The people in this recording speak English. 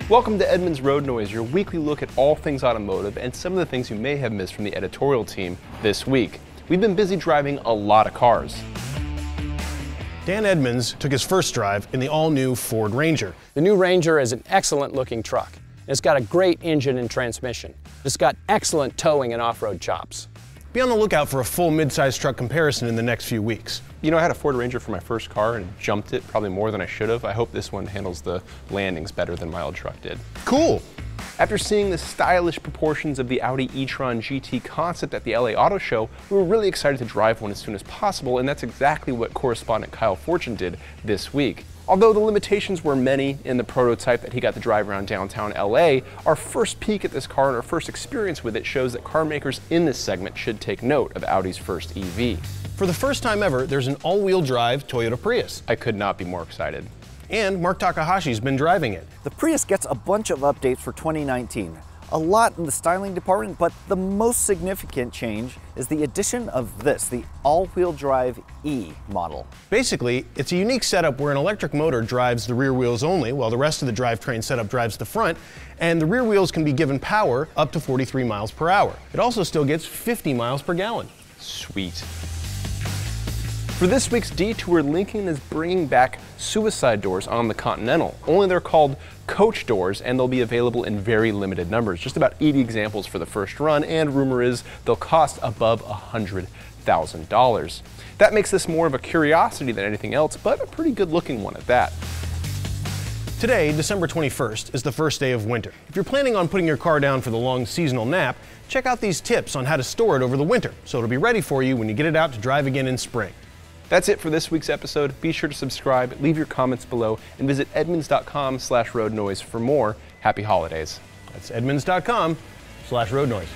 Welcome to Edmunds RoadNoise, your weekly look at all things automotive and some of the things you may have missed from the editorial team this week. We've been busy driving a lot of cars. Dan Edmunds took his first drive in the all-new Ford Ranger. The new Ranger is an excellent looking truck. It's got a great engine and transmission. It's got excellent towing and off-road chops. Be on the lookout for a full mid-size truck comparison in the next few weeks. You know, I had a Ford Ranger for my first car and jumped it probably more than I should have. I hope this one handles the landings better than my old truck did. Cool! After seeing the stylish proportions of the Audi e-tron GT concept at the LA Auto Show, we were really excited to drive one as soon as possible, and that's exactly what correspondent Kyle Fortune did this week. Although the limitations were many in the prototype that he got to drive around downtown LA, our first peek at this car and our first experience with it shows that car makers in this segment should take note of Audi's first EV. For the first time ever, there's an all-wheel drive Toyota Prius. I could not be more excited. And Mark Takahashi's been driving it. The Prius gets a bunch of updates for 2019. A lot in the styling department, but the most significant change is the addition of this, the all-wheel drive E model. Basically, it's a unique setup where an electric motor drives the rear wheels only, while the rest of the drivetrain setup drives the front, and the rear wheels can be given power up to 43 miles per hour. It also still gets 50 miles per gallon. Sweet. For this week's Detour, Lincoln is bringing back suicide doors on the Continental. Only they're called coach doors, and they'll be available in very limited numbers. Just about 80 examples for the first run, and rumor is they'll cost above $100,000. That makes this more of a curiosity than anything else, but a pretty good looking one at that. Today, December 21st, is the first day of winter. If you're planning on putting your car down for the long seasonal nap, check out these tips on how to store it over the winter, so it'll be ready for you when you get it out to drive again in spring. That's it for this week's episode. Be sure to subscribe, leave your comments below, and visit edmunds.com/roadnoise for more. Happy holidays. That's edmunds.com/roadnoise.